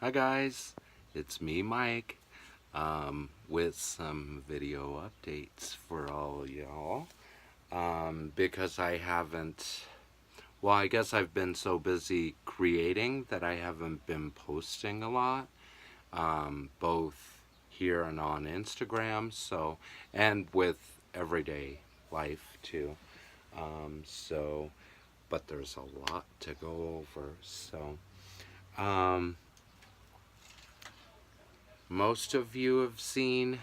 Hi guys, it's me Mike with some video updates for all y'all because I haven't, well I guess I've been so busy creating that I haven't been posting a lot, both here and on Instagram, so, and with everyday life too, so, but there's a lot to go over, so most of you have seen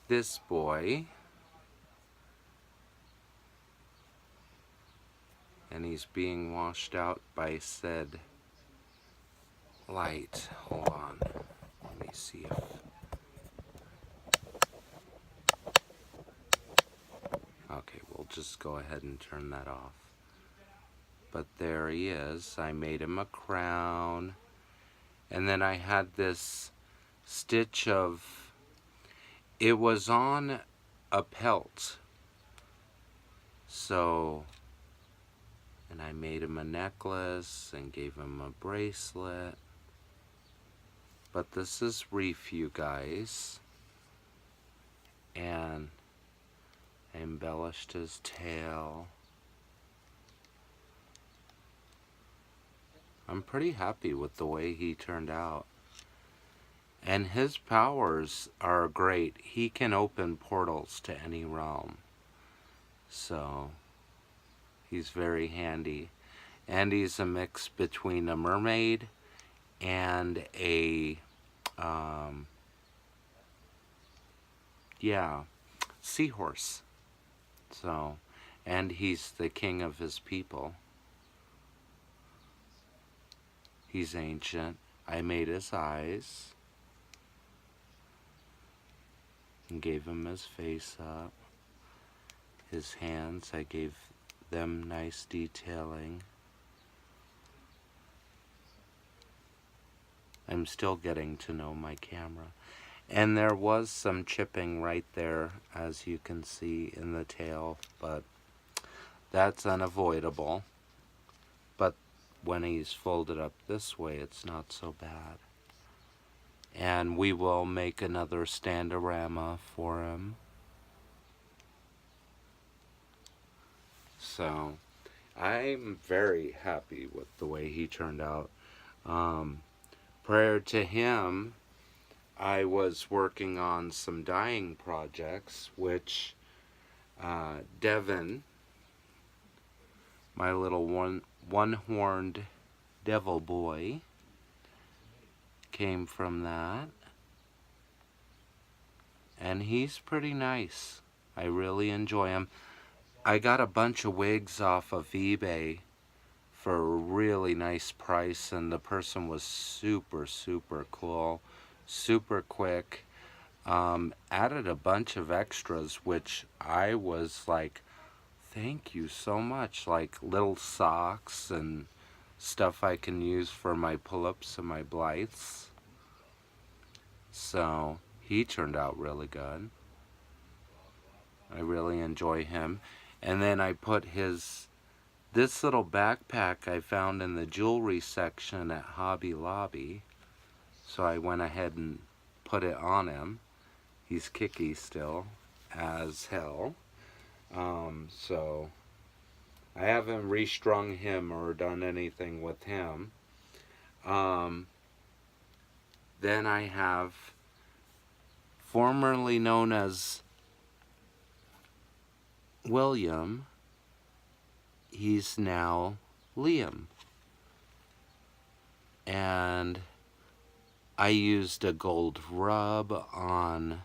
this boy, and he's being washed out by said light. Hold on, let me see if, okay, we'll just go ahead and turn that off. But there he is. I made him a crown, and then I had this stitch of, it was on a pelt, so, and I made him a necklace and gave him a bracelet. But this is Reef, you guys, and I embellished his tail. I'm pretty happy with the way he turned out. And his powers are great. He can open portals to any realm. So, he's very handy. And he's a mix between a mermaid and a, seahorse. So, and he's the king of his people. He's ancient. I made his eyes and gave him his face up. His hands, I gave them nice detailing. I'm still getting to know my camera. And there was some chipping right there, as you can see in the tail, but that's unavoidable. But when he's folded up this way, it's not so bad. And we will make another stand-orama for him. So, I'm very happy with the way he turned out. Prior to him, I was working on some dyeing projects, which Devin, my little one-horned devil boy, came from that. And he's pretty nice. I really enjoy him. I got a bunch of wigs off of eBay for a really nice price, and the person was super cool, super quick. Added a bunch of extras, which I was like, thank you so much, like little socks and stuff I can use for my pull-ups and my blights. So he turned out really good. I really enjoy him. And then I put this little backpack I found in the jewelry section at Hobby Lobby. So I went ahead and put it on him. He's kicky still, as hell. So I haven't restrung him or done anything with him. Then I have, formerly known as William, he's now Liam. And I used a gold rub on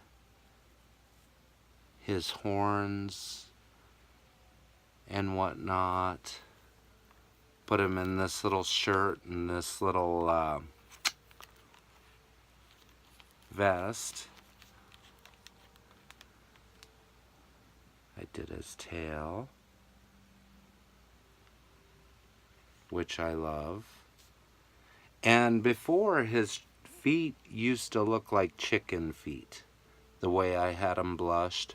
his horns and whatnot. Put him in this little shirt and this little vest. I did his tail, which I love. And before, his feet used to look like chicken feet, the way I had him blushed.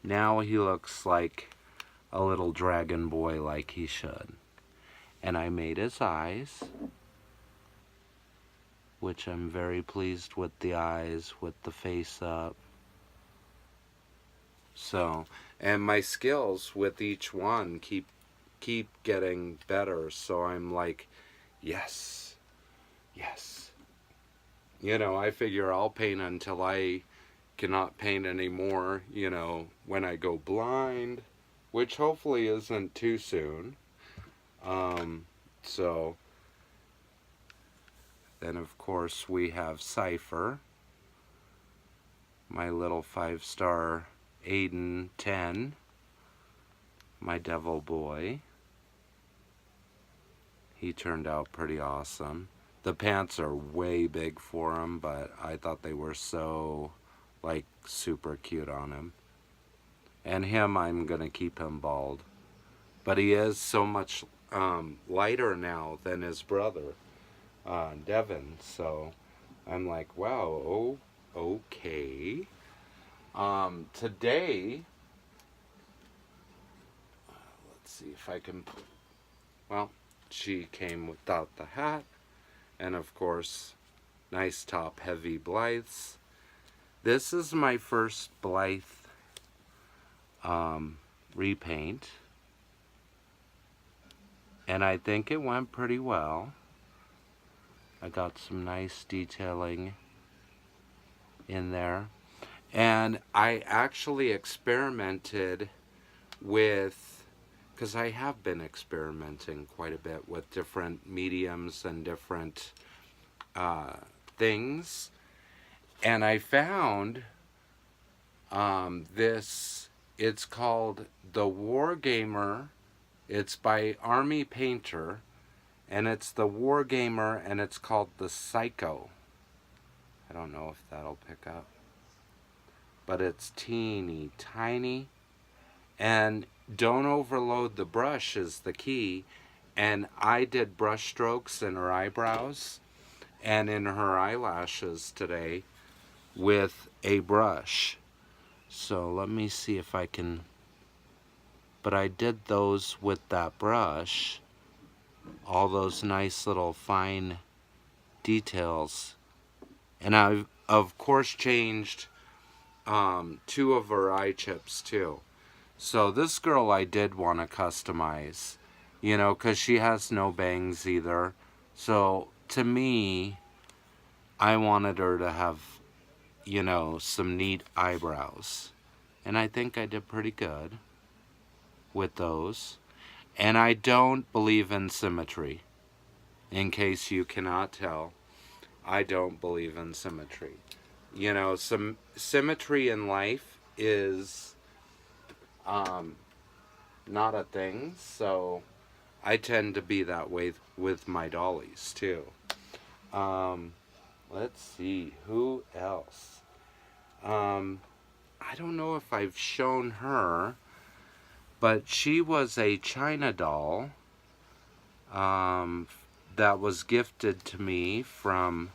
Now he looks like a little dragon boy, like he should. And I made his eyes. which I'm very pleased with the eyes, with the face up. So, and my skills with each one keep getting better. So I'm like, yes, yes. You know, I figure I'll paint until I cannot paint anymore, you know, when I go blind, which hopefully isn't too soon. So then of course we have Cypher, my little 5-star Aiden 10, my devil boy. He turned out pretty awesome. The pants are way big for him, but I thought they were so, like, super cute on him. And him, I'm going to keep him bald. But he is so much lighter now than his brother, Devin. So I'm like, wow, oh, okay. Today, let's see if I can, well, she came without the hat. And of course, nice top, heavy Blythes. This is my first Blythe repaint. And I think it went pretty well. I got some nice detailing in there. And I actually experimented with, because I have been experimenting quite a bit with different mediums and different things. And I found this, it's called the Wargamer. It's by Army Painter, and it's the Wargamer, and it's called the Psycho. I don't know if that'll pick up, but it's teeny tiny, and don't overload the brush is the key. And I did brush strokes in her eyebrows and in her eyelashes today with a brush. So let me see if I can, but I did those with that brush, all those nice little fine details. And I've of course changed 2 of her eye chips too. So this girl I did want to customize, you know, because she has no bangs either. So to me, I wanted her to have, you know, some neat eyebrows. And I think I did pretty good with those. And I don't believe in symmetry. In case you cannot tell, I don't believe in symmetry. You know, some symmetry in life is not a thing, so I tend to be that way with my dollies too. Let's see, who else? I don't know if I've shown her, but she was a China doll that was gifted to me from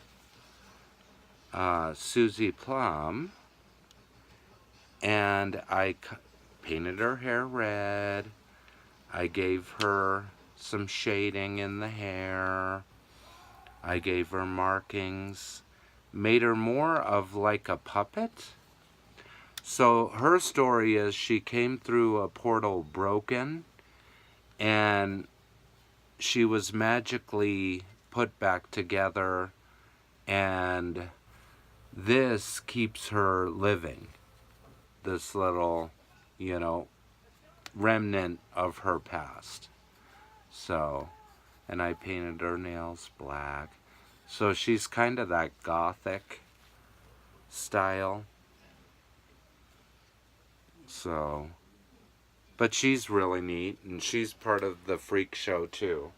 Susie Plum, and I painted her hair red. I gave her some shading in the hair. I gave her markings, made her more of like a puppet. So her story is she came through a portal broken, and she was magically put back together, and this keeps her living. This little, you know, remnant of her past. So, and I painted her nails black. So she's kind of that gothic style. So, but she's really neat, and she's part of the freak show too.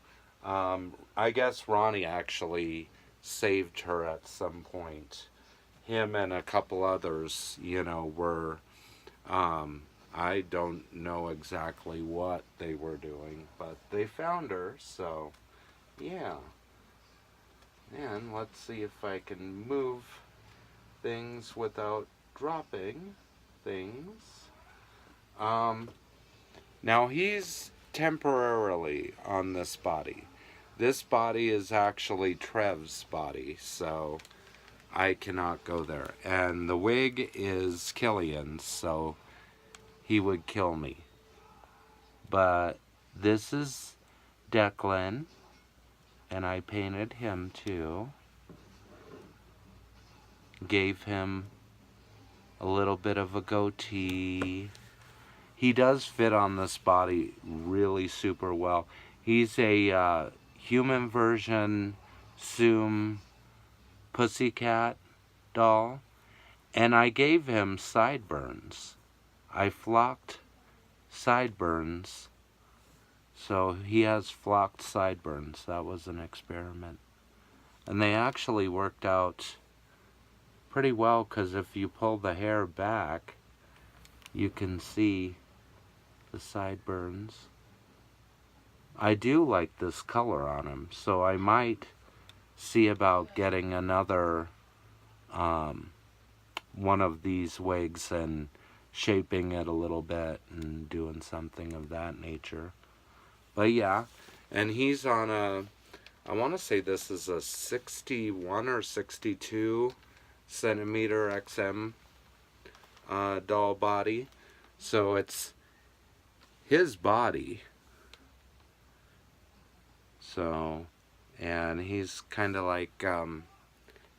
I guess Ronnie actually saved her at some point. Him and a couple others, you know, were, I don't know exactly what they were doing, but they found her, so, yeah. And let's see if I can move things without dropping things. Now he's temporarily on this body. This body is actually Trev's body, so I cannot go there. And the wig is Killian's, so he would kill me. But this is Declan, and I painted him too. Gave him a little bit of a goatee. He does fit on this body really super well. He's a human version Zoom pussycat doll, and I gave him sideburns. I flocked sideburns, so he has flocked sideburns. That was an experiment, and they actually worked out pretty well, because if you pull the hair back, you can see the sideburns. I do like this color on him, so I might see about getting another one of these wigs and shaping it a little bit and doing something of that nature. But yeah, and he's on a, I want to say this is a 61 or 62 centimeter XM doll body. So it's his body. So, and he's kind of like,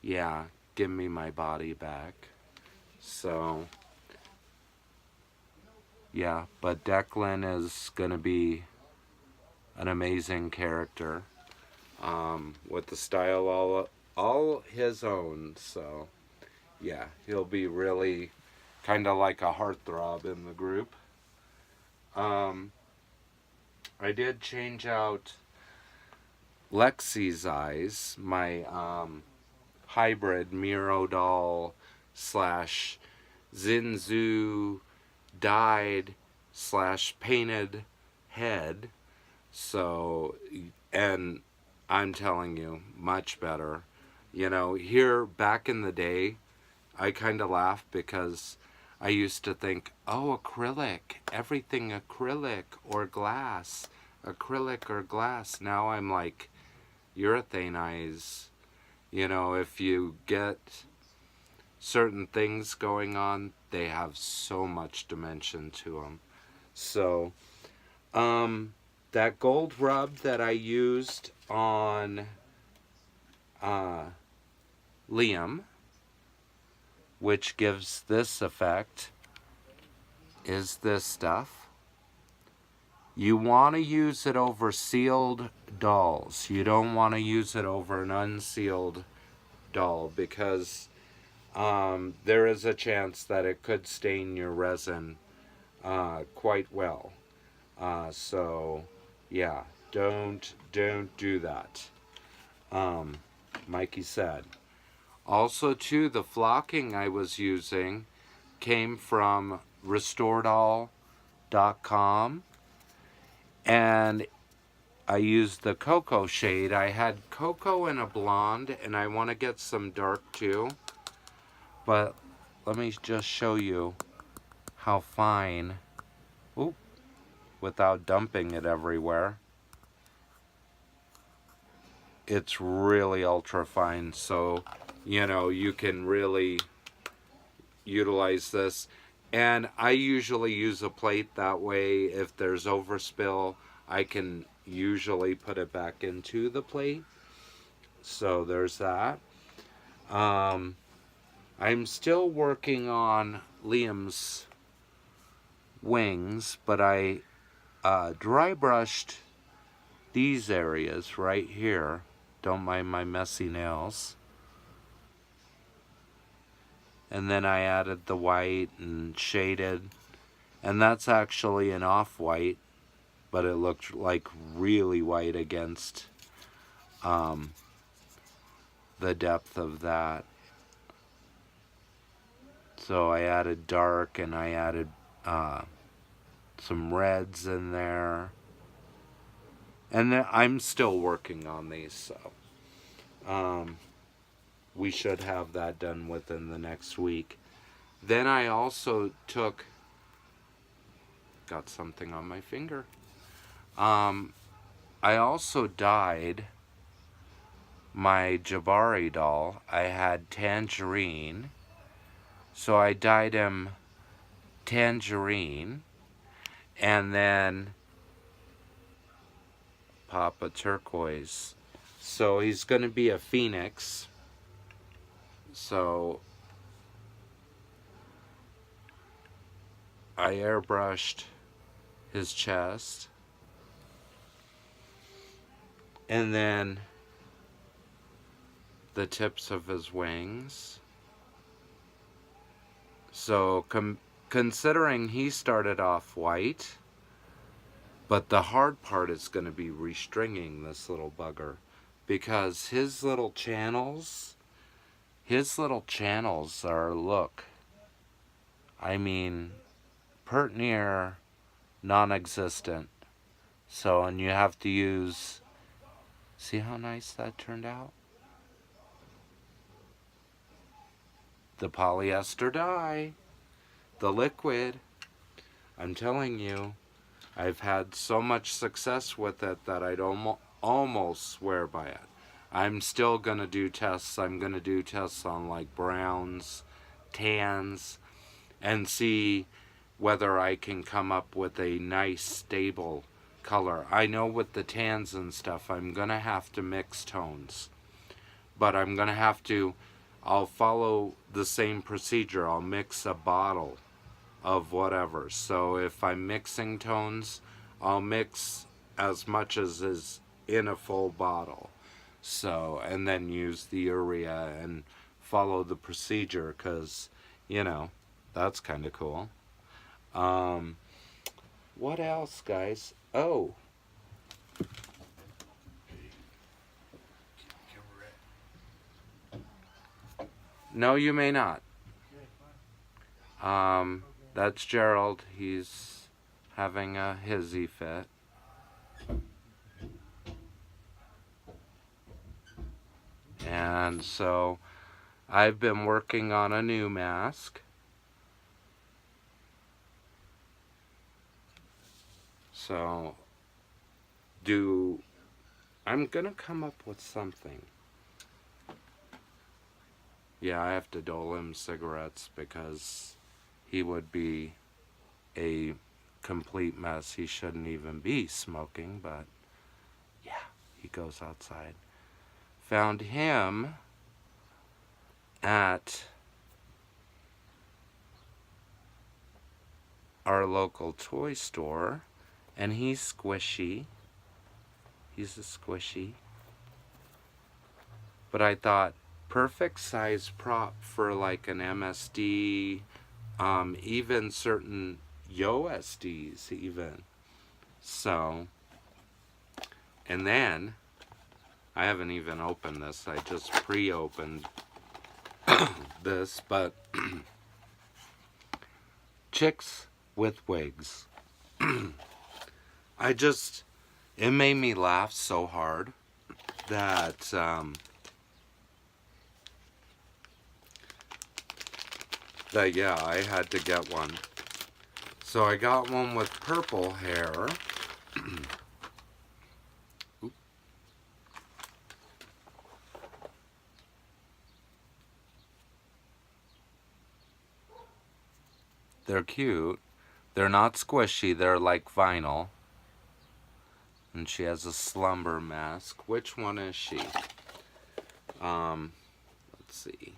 yeah, give me my body back. So, yeah, but Declan is going to be an amazing character, with the style all his own. So, yeah, he'll be really kind of like a heartthrob in the group. I did change out Lexi's eyes, my hybrid Miro doll slash Zinzu dyed slash painted head. So, and I'm telling you, much better. You know, here back in the day, I kind of laugh because I used to think, oh, acrylic, everything acrylic or glass, acrylic or glass. Now I'm like, urethane eyes. You know, if you get certain things going on, they have so much dimension to them. So, that gold rub that I used on Liam, which gives this effect, is this stuff. You want to use it over sealed dolls. You don't want to use it over an unsealed doll, because there is a chance that it could stain your resin quite well. So, yeah, don't do that. Mikey said. Also, too, the flocking I was using came from restoredall.com, and I used the cocoa shade. I had cocoa and a blonde, and I want to get some dark too. But let me just show you how fine, oop, without dumping it everywhere. It's really ultra fine, so you know you can really utilize this. And I usually use a plate, that way if there's overspill I can usually put it back into the plate. So there's that. I'm still working on Liam's wings, but I dry brushed these areas right here. Don't mind my messy nails. And then I added the white and shaded, and that's actually an off-white, but it looked like really white against the depth of that. So I added dark, and I added some reds in there. And then I'm still working on these, so we should have that done within the next week. Then I also got something on my finger. I also dyed my Jabari doll. I had Tangerine, so I dyed him Tangerine, and then Papa Turquoise. So he's going to be a phoenix. So I airbrushed his chest, and then the tips of his wings. So considering he started off white, but the hard part is going to be restringing this little bugger, because his little channels are, look, I mean, pert near non-existent. So, and you have to use, see how nice that turned out? The polyester dye, the liquid. I'm telling you, I've had so much success with it that I'd almost swear by it. I'm still going to do tests. I'm going to do tests on like browns, tans, and see whether I can come up with a nice stable color. I know with the tans and stuff, I'm going to have to mix tones. But I'm going to have to, I'll follow the same procedure. I'll mix a bottle of whatever. So if I'm mixing tones, I'll mix as much as is in a full bottle. So, and then use the urea and follow the procedure, because, you know, that's kind of cool. What else, guys? Oh. No, you may not. That's Gerald. He's having a hizzy fit. And so I've been working on a new mask. So I'm gonna come up with something. Yeah, I have to dole him cigarettes because he would be a complete mess. He shouldn't even be smoking, but yeah, he goes outside. Found him at our local toy store, and he's squishy. He's a squishy. But I thought, perfect size prop for like an MSD, even certain YoSDs even. So, and then, I haven't even opened this, I just pre-opened this, but chicks with wigs. It made me laugh so hard that, yeah, I had to get one. So I got one with purple hair. They're cute. They're not squishy, they're like vinyl. And she has a slumber mask. Which one is she? Let's see.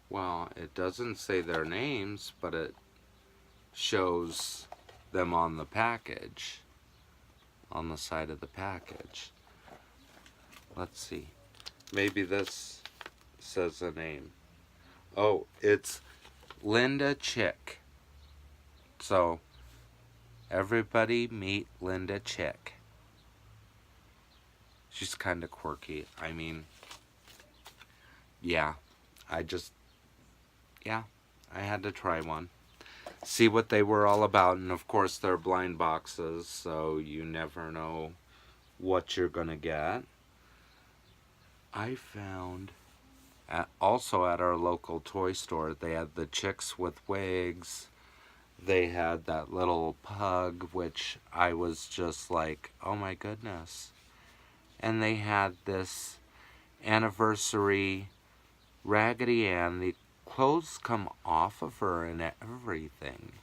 Well, it doesn't say their names, but it shows them on the package. On the side of the package. Let's see. Maybe this says a name. Oh, it's Linda Chick. So, everybody meet Linda Chick. She's kind of quirky. I mean, yeah, I had to try one. See what they were all about. And of course, they're blind boxes, so you never know what you're going to get. I found, also at our local toy store, they had the chicks with wigs, they had that little pug, which I was just like, oh my goodness. And they had this anniversary Raggedy Ann. The clothes come off of her and everything.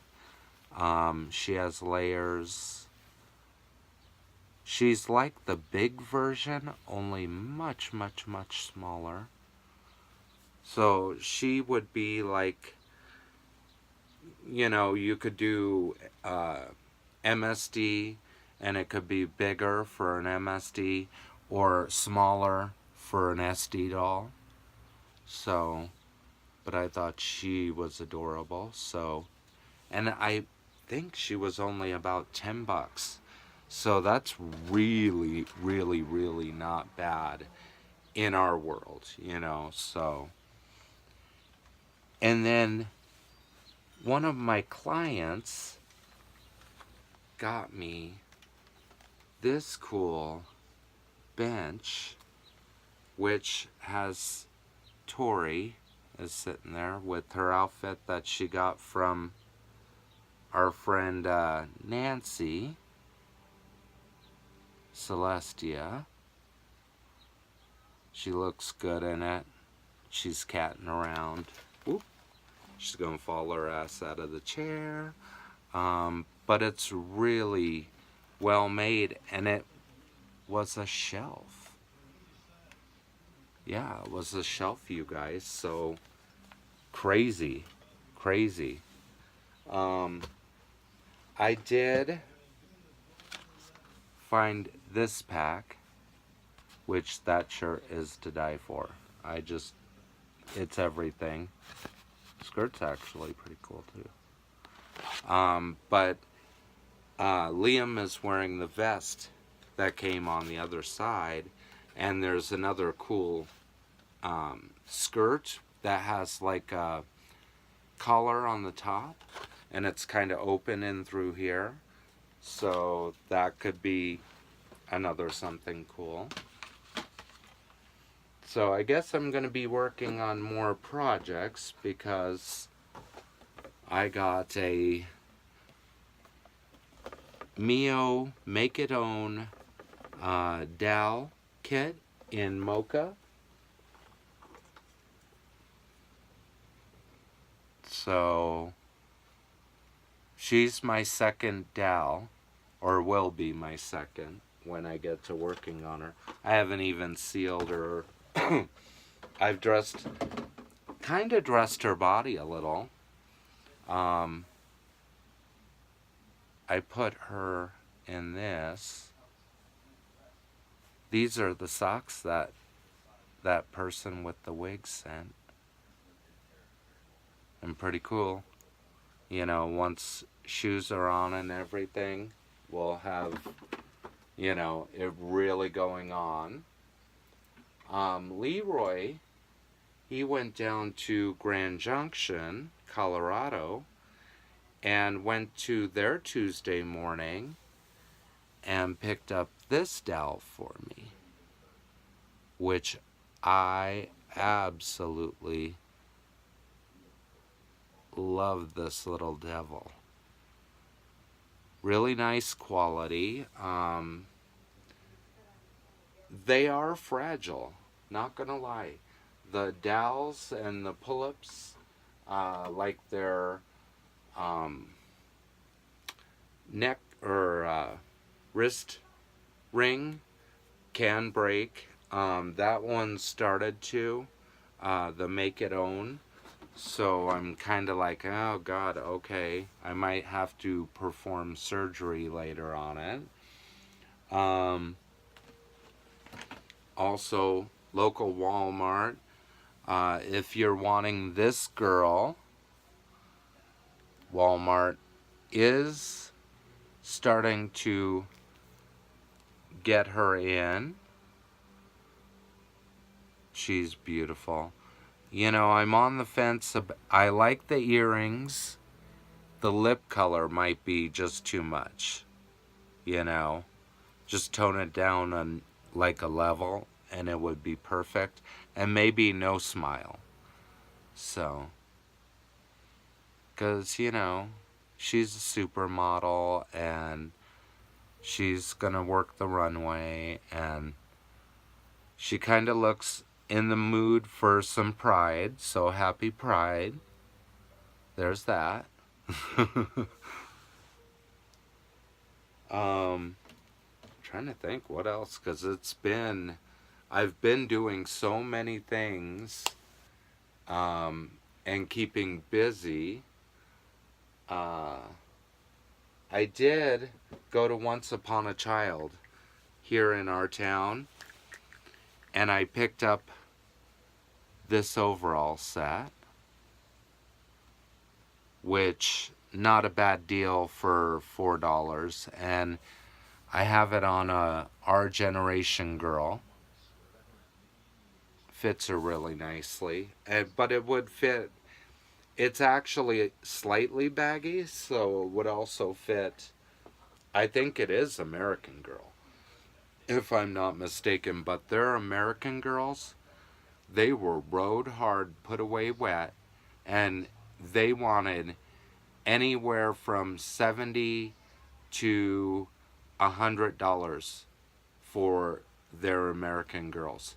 She has layers. She's like the big version, only much, much, much smaller. So she would be like, you know, you could do MSD, and it could be bigger for an MSD or smaller for an SD doll. So, but I thought she was adorable. So, and I think she was only about $10. So that's really, really, really not bad in our world, you know. So, and then one of my clients got me this cool bench, which has Tori is sitting there with her outfit that she got from our friend Nancy Celestia. She looks good in it. She's catting around. Oop. She's gonna fall her ass out of the chair. But it's really well made, and it was a shelf. Yeah, it was a shelf, you guys. So crazy, crazy. I did find this pack, which that shirt is to die for. It's everything. Skirt's actually pretty cool too. But Liam is wearing the vest that came on the other side, and there's another cool skirt that has like a collar on the top, and it's kind of open in through here, so that could be another something cool. So I guess I'm going to be working on more projects because I got a Mio Make It Own dowel kit in mocha. So she's my second dowel, or will be my second when I get to working on her. I haven't even sealed her. I've kind of dressed her body a little. I put her in this. These are the socks that person with the wig sent. And pretty cool. You know, once shoes are on and everything, we'll have, you know, it really going on. Leroy, he went down to Grand Junction, Colorado, and went to their Tuesday morning and picked up this dowel for me, which I absolutely love. This little devil. Really nice quality. They are fragile, not gonna lie. The dowels and the pull-ups, like their neck or wrist ring, can break. That one started to, the Make It Own. So I'm kind of like, oh God, okay. I might have to perform surgery later on it. Also, local Walmart. If you're wanting this girl, Walmart is starting to get her in. She's beautiful. You know, I'm on the fence. I like the earrings. The lip color might be just too much. You know, just tone it down on like a level and it would be perfect. And maybe no smile. So, because, you know, she's a supermodel, and she's gonna work the runway, and she kind of looks in the mood for some pride, so happy Pride. There's that. Trying to think what else, because I've been doing so many things, and keeping busy. I did go to Once Upon a Child here in our town, and I picked up this overall set, which not a bad deal for $4, and I have it on a Our Generation girl. Fits her really nicely, but it would fit. It's actually slightly baggy, so it would also fit. I think it is American Girl, if I'm not mistaken, but they're American girls. They were rode hard, put away wet, and they wanted anywhere from $70 to $100 for their American girls.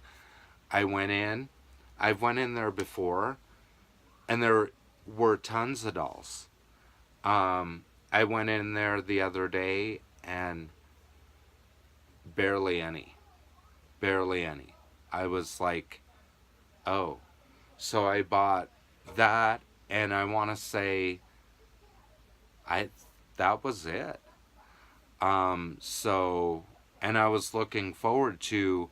I went in. I've went in there before, and there were tons of dolls. I went in there the other day, and barely any. Barely any. I was like, oh. So I bought that, and I want to say that was it. So, and I was looking forward to,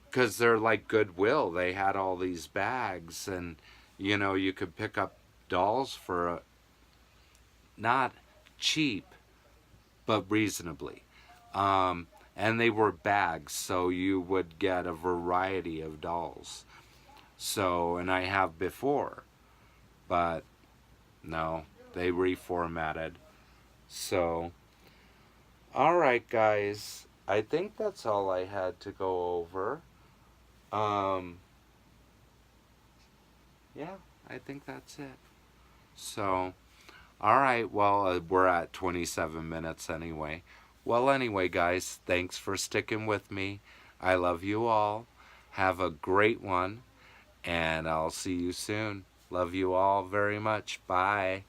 because they're like Goodwill. They had all these bags, and you could pick up dolls for not cheap, but reasonably. And they were bags, so you would get a variety of dolls. So, and I have before, but no, they reformatted. So, alright, guys. I think that's all I had to go over. Yeah, I think that's it. So, alright, well, we're at 27 minutes anyway. Well, anyway, guys, thanks for sticking with me. I love you all. Have a great one, and I'll see you soon. Love you all very much. Bye.